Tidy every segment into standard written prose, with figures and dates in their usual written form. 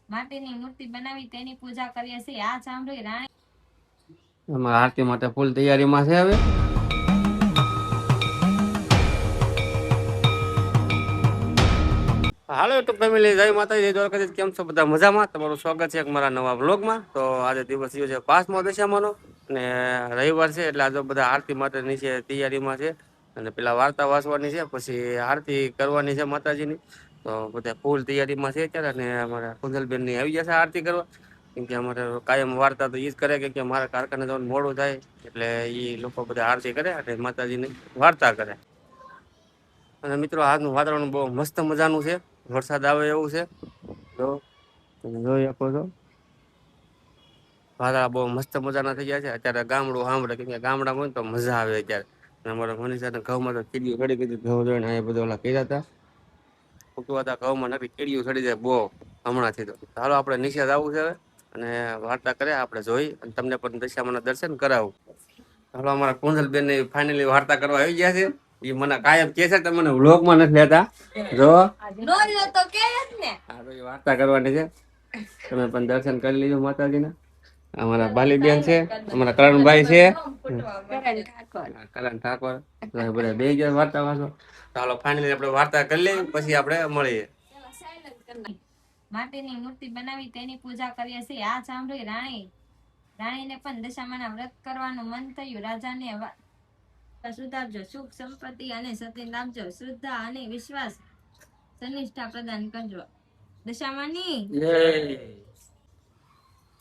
માટીની મૂર્તિ બનાવી તેની પૂજા કરીએ છીએ. આ સાંભળી રાણી અમારા આરતી માટે ફૂલ તૈયારીમાં છે. હવે હાલો યુટ્યુબ ફેમિલી, જય માતાજી, જય દ્વારકાધીશ. કેમ છો બધા? મજામાં? તમારું સ્વાગત છે મારા નવા બ્લોગમાં. તો આજે દિવસ થયો છે 5મો દશામાનો અને રવિવાર છે, એટલે આજે બધા આરતી માટે નીચે તૈયારીમાં છે. અને પેલા વાર્તા વાંચવાની છે, પછી આરતી કરવાની છે માતાજીની. તો બધા ફૂલ તૈયારીમાં છે અત્યારે. અને અમારા કુંજલબેન ની આવી જશે આરતી કરવા, કેમ કે અમારે કાયમ વાર્તા તો એ જ કરે કે મારા કારખાને જવાનું મોડું થાય, એટલે એ લોકો બધા આરતી કરે અને માતાજીની વાર્તા કરે. અને મિત્રો, આજનું વાતાવરણ બહુ મસ્ત મજાનું છે, વરસાદ આવે એવું છે. જો તમે જોઈ શકો છો, વાદળા બહુ મસ્ત મજાના થઈ ગયા છે. અત્યારે ગામડું સાંભળે, કેમ કે ગામડામાં હોય ને તો મજા આવે અત્યારે. અમારા મનીષા ઘઉંમાં તો કીડીઓ ચડી ગઈ, ઘઉં જોઈને અહીંયા બધા ઓલા કર્યા હતા, ફૂટવા હતા ઘઉંમાં, નથી કીડીઓ ચડી જાય બહુ હમણાંથી. તો હાલો આપણે નીચે જવું છે હવે, અને વાર્તા કરે આપણે જોઈ, અને તમને પણ દશામાના દર્શન કરાવું. હાલો, અમારા કુંજલબેન ની ફાઇનલી વાર્તા કરવા આવી ગયા છે. એ મને કાયમ કે છે, તમને વ્લોગમાં નથી લેતા. જો વાર્તા કરવાની છે, તમે પણ દર્શન કરી લીધું માતાજીના. અમારા બાલીબેન છે, અમારા કરણભાઈ છે, કરણ ઠાકોર, બધા બે ગયા વાર્તા વાંચો. ચાલો ફાઇનલી આપણે વાર્તા કરી લઈએ, પછી આપણે મળીએ. માટીની મૂર્તિ બનાવી તેની પૂજા કરીએ છીએ. આ સાંભળી રાણીને પણ દશામાના વ્રત કરવાનું મન થયું. રાજાને સુધારજો, સુખ સંપત્તિ અને સતી લાભજો, શ્રદ્ધા અને વિશ્વાસ સનિષ્ઠા પ્રદાન કરજો. દશામાની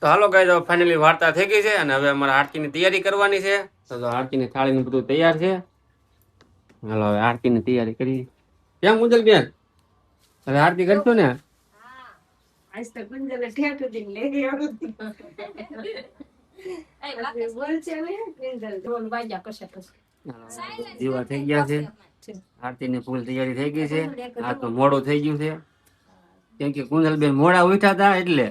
તો હાલો ગાઈસ, હવે ફાઇનલી વાર્તા થઈ ગઈ છે, અને હવે અમારે આરતીની તૈયારી કરવાની છે. તો આરતીની થાળીનું બધું તૈયાર છે. હાલો હવે આરતીની તૈયારી કરી. કેમ કુંજલબેન, હવે આરતી કરશો ને? દીવા થઈ ગયા છે, આરતીની ફૂલ તૈયારી થઈ ગઈ છે. આ તો મોડું થઈ ગયું છે, કેમ કે કુંજલબેન મોડા ઉઠ્યા હતા, એટલે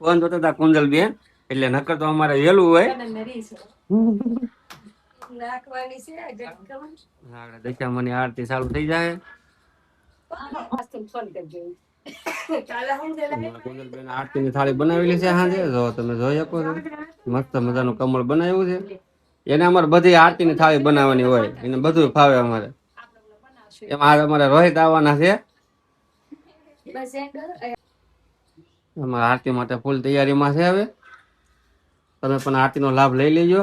ફોન જોતા હતા કુંજલબેન, એટલે નકર તો અમારે વહેલું હોય. દશામાની આરતી ચાલુ થઈ જાય. કુંજલબેન આરતીની થાળી બનાવેલી છે સાંજે, જો તમે જોઈ શકો છો, મસ્ત મજાનું કમળ બનાવ્યું છે. એને અમારે બધી આરતીની થાળી બનાવવાની હોય, એને બધું ફાવે અમારે. એમાં અમારે રોહિત આવવાના છે. અમારા આરતી માટે ફૂલ તૈયારીમાં છે. હવે તમે પણ આરતીનો લાભ લઈ લેજો.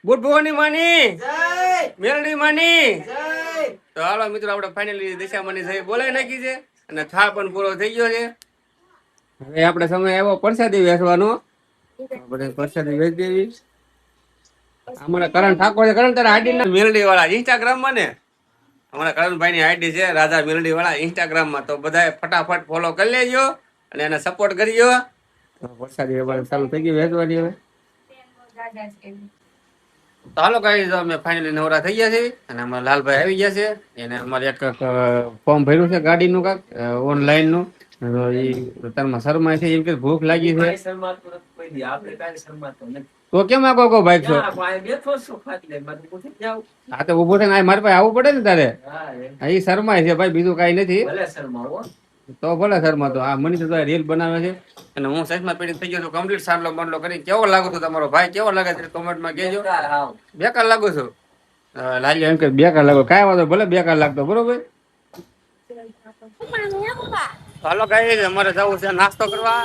ગુડ ભવાની માની મેલડી માની. તો હાલો મિત્રો, આપણે ફાઇનલી દશામાની જઈ બોલાવી નાખી છે, અને થાળ પણ પૂરો થઈ ગયો છે. હવે આપણે સમય આવ્યો પ્રસાદી વેચવાનો. આપણે પ્રસાદી વેચી દેવી. અમારા કરણ ઠાકોર છે. કરણ તારા આઈડી ના મેલડી વાળા ઇન્સ્ટાગ્રામ માં ને, અમારા કરણભાઈ ની આઈડી છે રાજા મેલડી વાળા ઇન્સ્ટાગ્રામ માં. તો બધા ફટાફટ ફોલો કરી લેજો અને એને સપોર્ટ કરજો. પ્રસાદી ચાલુ થઈ ગઈ વેચવાની. હવે તો હાલો ગાઈસ, અમે ફાઇનલી નવરા થઈ ગયા છે, અને અમારા લાલભાઈ આવી ગયા છે. એને અમારે એક ફોર્મ ભર્યું છે ગાડીનું, કાક ઓનલાઈન નું. તારમાં શરમાય છે, એમ કે ભૂખ લાગી છે. બધી આપણે કાંઈ શરમાતો નથી. તો કેમ આખો આખો ભાઈ છો? ક્યાં ભાઈ બેઠો છું ખાટલે, મારે પૂછી જાવ. હા તો ઉભો થઈને આ મારી પાસે આવવું પડે ને તારે. હા, એમ. હા, ઈ શરમાય છે ભાઈ, બીજું કાંઈ નથી. ભલે શરમાવો. તો ભલે શર્મા તો આ મનીષ તો રીલ બનાવે છે અને હું સાઈઝમાં પેડી થઈ ગયો છું કમ્પ્લીટ સારલો બંડલો કરી. કેવો લાગુ છું તમારો ભાઈ? કેવો લાગે છે કોમેન્ટમાં કહેજો. બેકાર હાવ. બેકાર લાગુ છું? લાગ્યો એમ કે બેકાર લાગો, કાંઈ વાંધો, ભલે બેકાર લાગતો, બરોબર. હાલો ગાઈસ, અમારે જવું છે નાસ્તો કરવા.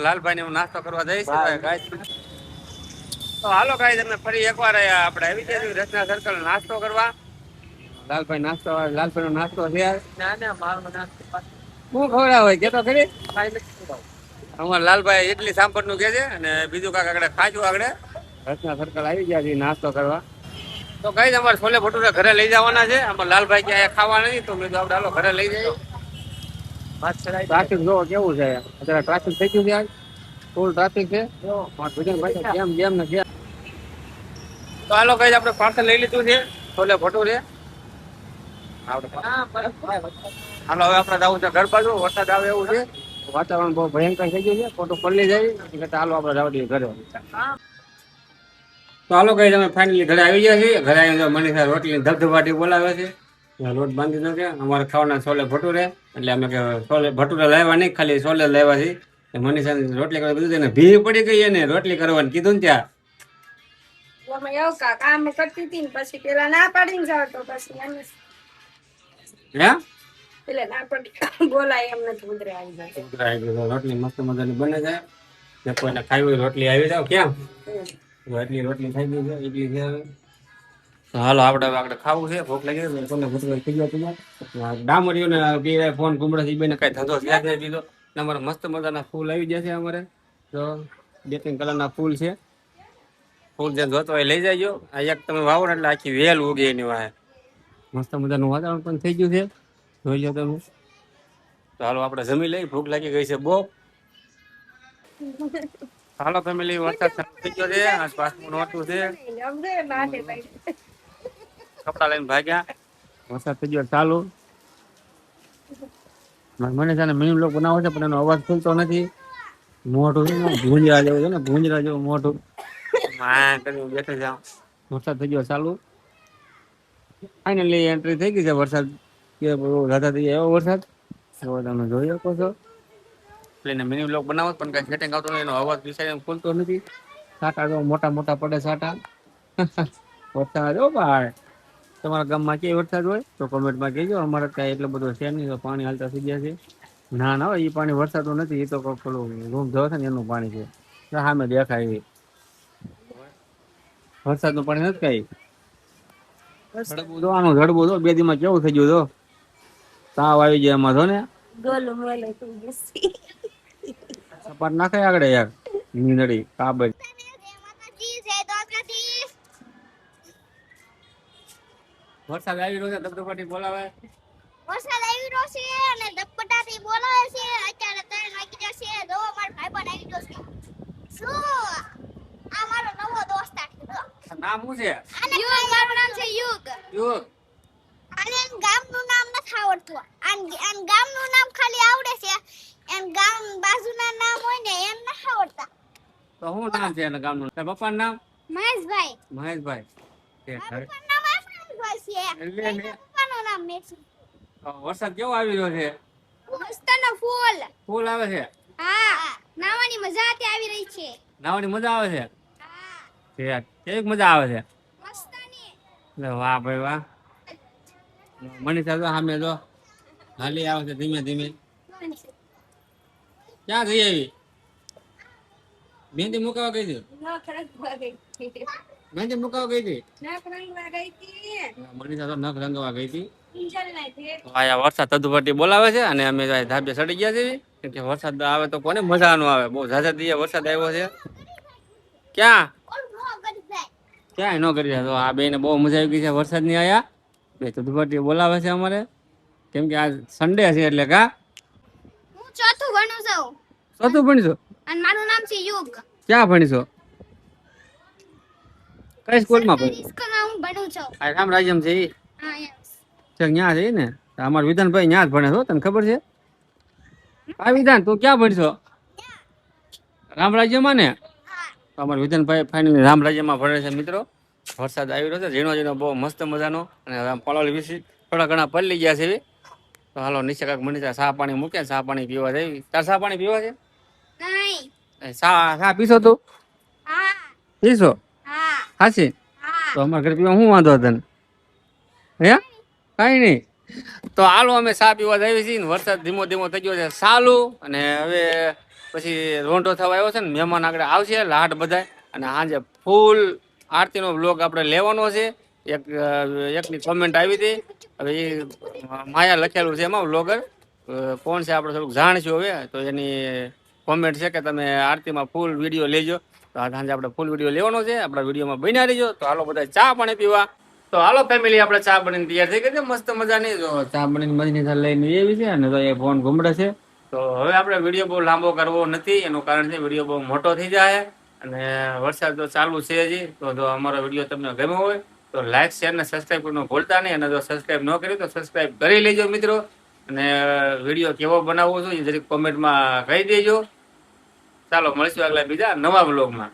લાલભાઈ ને હું નાસ્તો કરવા જઈશ. તો હાલો ગાઈસ, અમે ફરી એકવાર આપણે આવી જઈશું રચના સર્કલ નાસ્તો કરવા. લાલભાઈ નો નાસ્તો છે. ના ના, મારો નાસ્તો શું ખવડાવે હોય કે તો ખરી. કાંઈ નથી ખવડાવવું. અમારા લાલભાઈ ઇડલી સાંભર નું કે છે અને બીજું કાંક આગળ ખાજું આગળ રચના સર્કલ આવી ગયા છે નાસ્તો કરવા. તો ગાઈસ, અમારે છોલે ભટુરે ઘરે લઈ જવાના છે. અમારા લાલભાઈ કે અહીંયા ખાવા નથી, તો મેં તો આપણે હાલો ઘરે લઈ જઈએ. વાત ચડાઈ ટ્રાફિક જોવો કેવું છે અત્યારે. ટ્રાફિક થઈ ગયું છે, આજ ફૂલ ટ્રાફિક છે. કેમ ને કેમ. તો હાલો ગાઈસ, આપણે પાર્સલ લઈ લીધું છે છોલે ભટુરે. હાલો હવે આપણે જવું છે ઘર બાજુ. વરસાદ આવે એવું છે, વાતાવરણ બહુ ભયંકર થઈ ગયું છે, ખોટું પલ્લી જાય. હાલો આપણે જવા દઈએ ઘરે. તો હાલો ગાઈસ, અમે ફાઇનલી ઘરે આવી ગયા છીએ. ઘરે આવીને મનીષા રોટલી ધબધબાટી બોલાવે છે. લોટ બાંધી દો કે અમારે ખાવાના છોલે ભટુરે. એટલે અમે કે છોલે ભટુરે લાવ્યા નહીં, ખાલી છોલે લાવ્યા છે. મનીષા રોટલી કરવા દીધું ને ભીડ પડી ગઈ એને રોટલી કરવાનું કીધું ને ત્યાં. એવું કામ કરતી હતી ને પછી પેલા ના પાડીને જાવ તો પછી હે એટલે ના પડી બોલાય એમ નથી. ઉતરે આવી જાય રોટલી મસ્ત મજાની બને જાય. જે કોઈને ખાવી હોય રોટલી આવી જાવ. કેમ એટલી રોટલી થઈ ગઈ છે, એટલી છે. હાલો આપણે આગળ ખાવું છે, ભૂખ લાગી ગઈ. કોને ભૂખ થઈ ગયો ડામરીઓ ને પીરે ફોન ઘુમડા થી બેને કઈ ધંધો છે જ નહીં બીજો. અમારે મસ્ત મજાના ફૂલ આવી જશે. અમારે તો 2-3 કલરના ફૂલ છે. ફૂલ જે જોતો હોય લઈ જાયજો. આ એક તમે વાવો એટલે આખી વેલ ઉગે એની વાહે. મસ્ત મજાનું વાતાવરણ પણ થઈ ગયું છે, જોઈ લો તમે. તો હાલો આપણે જમી લઈ, ભૂખ લાગી ગઈ છે બહુ. હાલો ફેમિલી, વરસાદ થઈ ગયો છે. આજ પાછું નોતું છે, કપડા લઈને ભાગ્યા. વરસાદ થઈ ગયો ચાલુ. મને છે ને મિની બ્લોગ બનાવો છે પણ એનો અવાજ ખુલતો નથી. મોઢું છે ને ભૂંજરા જેવું છે ને, ભૂંજરા જેવું મોઢું. બેઠે જાવ. વરસાદ થઈ ગયો ચાલુ. ફાઇનલી એન્ટ્રી થઈ ગઈ છે. વરસાદ કે રાધા થઈ જાય એવો વરસાદ તમે જોઈ શકો છો. એટલે મિની બ્લોગ બનાવો પણ કઈ સેટિંગ આવતો નથી, એનો અવાજ વિષય ખુલતો નથી. સાટા જો મોટા મોટા પડે સાટા. વરસાદ હો ભાઈ. તમારા ગામમાં કેવી વરસાદ હોય તો કોમેન્ટમાં કહેજો. અમારે ત્યાં એટલો બધો છે નહીં, તો પાણી હાલતા થઈ ગયા છે. ના ના હોય, એ પાણી વરસાદનું નથી, એ તો પેલું રૂમ જવા છે ને એનું પાણી છે. સામે દેખાય એ વરસાદનું પાણી નથી કઈ. જડબું જો, આનું જડબું જો 2 દીમાં કેવું થઈ ગયું જો. તાવ આવી જાય એમાં જો ને. સપાટ નાખે આગળ યાર નીંદડી કાબજ. વરસાદ આવી રહ્યો છે, ધબધબાટી બોલાવે. વરસાદ આવી રહ્યો છે અને ધબધબાટી બોલાવે છે. અત્યારે 3 વાગી જશે. જો મારો ભાઈબંધ આવી ગયો છે. શું આ મારો નવો દોસ્તાર છે. નામ શું છે? યુગ. મારું નામ છે યુગ. યુગ. અને ગામનું નામ નથી આવડતું. આન ગામનું નામ ખાલી આવડે છે. એન ગામ બાજુના નામ હોય ને એમ નથી આવડતા. તો શું નામ છે એના ગામનું? તારા પપ્પાનું નામ? મહેશભાઈ. મહેશભાઈ. પપ્પાનું નામ મહેશભાઈ છે. પપ્પાનું નામ મેસી. વરસાદ કેવો આવી રહ્યો છે? મસ્તનો ફૂલ. ફૂલ આવે છે. હા, નાવાની મજા આવી રહી છે. નાવાની મજા આવે છે. હા, કેવી મજા આવે છે? મસ્તની. વાહ ભાઈ વાહ. મનીષા જો સામે જો હાલી આવે છે ધીમે ધીમે. ક્યાં ગઈ આવી? મહેંદી મુકાવા ગઈ હતી? મહેંદી મુકાવા ગઈ હતી? મનીષા તો નખ રંગવા ગઈ હતી. આયા વરસાદ ધબધબાટી બોલાવે છે અને અમે ધાબે ચડી ગયા છીએ. કેમ કે વરસાદ આવે તો કોને મજા નો આવે. બહુ ઝાઝા દીએ વરસાદ આવ્યો છે. ક્યાં ક્યાંય ન કરી રહ્યા. તો આ બેને બહુ મજા આવી ગઈ છે વરસાદની. આયા બે ધબધબાટી બોલાવે છે અમારે. કેમ કે આ સન્ડે છે એટલે કા. હું ચોથું ભણું છું. ચોથું ભણીશો? અને મારું નામ છે યુગ. ક્યાં ભણીશો? કઈ સ્કૂલમાં ભણી? સ્કૂલમાં હું ભણું છું. આ રામ રાજ્યમ છે ઈ? હા, યસ. છે ત્યાં છે ને. અમાર વિધાનભાઈ ત્યાં જ ભણે છો, તને ખબર છે? આ વિધાન તું ક્યાં ભણશો? રામ રાજ્યમાં ને? અમારા વિધનભાઈ ફાઇનલી રામરાજ્યમાં ભણે છે મિત્રો. વરસાદ આવી રહ્યો છે ઝીણો ઝીણો બહુ મસ્ત મજાનો. અને પળોલી વિશે થોડા ઘણા પલળી ગયા છે. તો હાલો નીચે કાંક મને ચા પાણી મૂકે, ચા પાણી પીવા જઈ. તાર ચા પાણી પીવા છે? નહીં. ચા પીશો તું? હા. પીશો? હા. હાચી? હા. તો અમારા ઘરે પીવા શું વાંધો તને? હે કાંઈ નહીં. તો હાલો અમે ચા પીવા જઈએ છીએ. વરસાદ ધીમો ધીમો થઈ ગયો છે ચાલુ. અને હવે પછી રોંઢો થવા આવ્યો છે ને, મહેમાન આગળ આવશે લાટ બધાય. અને સાંજે ફૂલ આરતીનો બ્લોગ આપણે લેવાનો છે. એકની કોમેન્ટ આવી હતી. હવે એ માયા લખેલું છે એમાં બ્લોગર કોણ છે આપણે થોડુંક જાણીશું હવે. તો એની કોમેન્ટ છે કે તમે આરતીમાં ફૂલ વિડીયો લેજો. તો આ સાંજે આપણે ફૂલ વિડીયો લેવાનો છે. આપણા વિડીયોમાં બન્યા રહીજો. તો હાલો બધા ચા પાણી પીવા. તો હાલો ફેમિલી આપણે ચા બનીને તૈયાર થઈ ગઈ છે મસ્ત મજાની. તો ચા બનીને મજની લઈને એવી છે. અને તો એ ફોન ઘૂમડે છે. તો હવે આપણે વિડીયો બહુ લાંબો કરવો નથી. એનું કારણ છે વિડીયો બહુ મોટો થઈ જાય. અને વરસાદ તો ચાલુ છે હજી. તો જો અમારો વિડીયો તમને ગમ્યો હોય તો લાઈક શેર ને સબસ્ક્રાઈબ કરવાનું ભૂલતા નહીં. અને જો સબસ્ક્રાઈબ ન કર્યું તો સબસ્ક્રાઈબ કરી લેજો મિત્રો. અને વિડીયો કેવો બનાવવો છો એ જરીક કોમેન્ટમાં કહી દેજો. ચાલો મળીશું આગલા બીજા નવા બ્લોગમાં.